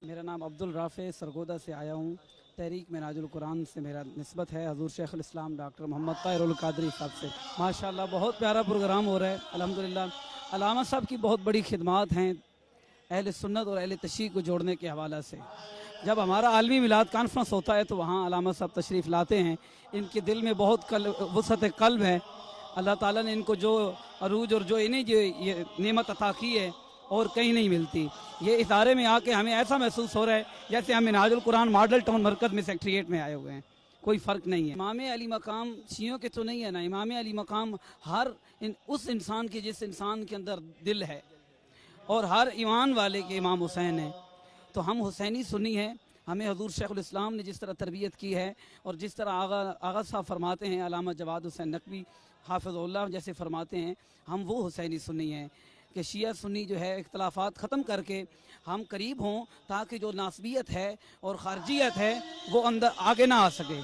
मेरा नाम अब्दुल राफ़े सरगोदा से आया हूँ। तहरीक मिनाजुल कुरान से मेरा निस्बत है हज़ूर शेखुल इस्लाम डॉक्टर मोहम्मद ताहिरुल कादरी साहब से। माशाअल्लाह बहुत प्यारा प्रोग्राम हो रहा है अल्हम्दुलिल्लाह। अलामा साहब की बहुत बड़ी खिदमात हैं अहले सुन्नत और अहले तशरीह को जोड़ने के हवाले से। जब हमारा आलमी मिलाद कॉन्फ्रेंस होता है तो वहाँ अलामा साहब तशरीफ़ लाते हैं। इनके दिल में बहुत वसअत क़ल्ब है। अल्लाह ताला ने इनको जो अरूज और जो इन्हें जो ये नेमत अता की है और कहीं नहीं मिलती। ये इदारे में आके हमें ऐसा महसूस हो रहा है जैसे हम मिनाजुल कुरान मॉडल टाउन मरकज़ में सेक्रेटरीट में आए हुए हैं। कोई फ़र्क नहीं है। इमाम अली मकाम शियों के तो नहीं है ना, इमाम अली मकाम हर उस इंसान के जिस इंसान के अंदर दिल है और हर ईमान वाले के इमाम हुसैन है। तो हम हुसैनी सुन्नी हैं। हमें हज़ूर शेखुल इस्लाम ने जिस तरह तरबियत की है और जिस तरह आगा साहब फरमाते हैं, अल्लामा जवाद हुसैन नकवी हाफ़िज़ुल्लाह जैसे फरमाते हैं, हम वो हुसैनी सुन्नी हैं कि शिया सुन्नी जो है इख्तलाफात ख़त्म करके हम करीब हों ताकि जो नासबियत है और ख़ारजियत है वो अंदर आगे ना आ सके।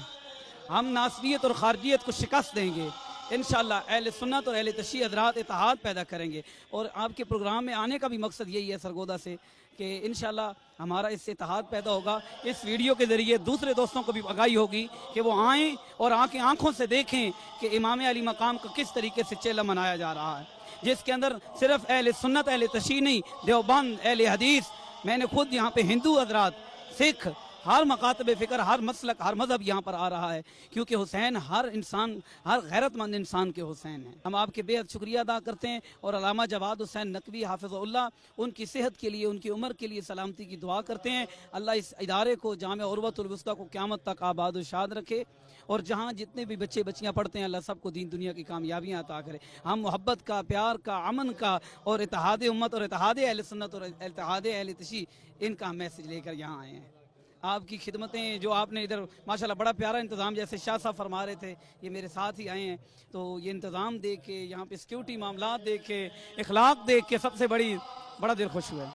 हम नासबियत और ख़ारजियत को शिकस्त देंगे इंशाअल्लाह। अहले सुन्नत और अहले तशरीह हज़रात इत्तेहाद पैदा करेंगे। और आपके प्रोग्राम में आने का भी मकसद यही है सरगोदा से कि इंशाअल्लाह हमारा इससे इत्तेहाद पैदा होगा। इस वीडियो के ज़रिए दूसरे दोस्तों को भी आगाही होगी कि वो आएँ और आके आँखों से देखें कि इमाम अली मकाम का किस तरीके से चेला मनाया जा रहा है, जिसके अंदर सिर्फ अहले सुन्नत अहले तशरीह नहीं, देवबंद अहले हदीस, मैंने खुद यहाँ पे हिंदू हज़रात, सिख, हर मकातब फ़िक्र, हर मसलक, हर मज़हब यहाँ पर आ रहा है क्योंकि हुसैन हर इंसान, हर गैरतमंद इंसान के हुसैन हैं। हम आपके बेहद शुक्रिया अदा करते हैं और अल्लामा जवाद हुसैन नकवी हाफ़िज़ुल्लाह उनकी सेहत के लिए, उनकी उम्र के लिए सलामती की दुआ करते हैं। अल्लाह इस इदारे को जामे उर्वतुल वुस्ता को क़यामत तक आबाद व शाद रखे और जहाँ जितने भी बच्चे बच्चियाँ पढ़ते हैं अल्लाह सबको दीन दुनिया की कामयाबियाँ अता करे। हम मोहब्बत का, प्यार का, अमन का और इत्तेहाद उम्मत और इत्तेहाद अहले सुन्नत और इत्तेहाद अहले तशरीह इनका मैसेज लेकर यहाँ आए हैं। आपकी खिदमतें जो आपने इधर माशाल्लाह बड़ा प्यारा इंतज़ाम, जैसे शाह साहब फरमा रहे थे, ये मेरे साथ ही आए हैं, तो ये इंतज़ाम देख के, यहाँ पे सिक्योरिटी मामलात देख के, इखलाक देख के सबसे बड़ा दिल खुश हुआ है।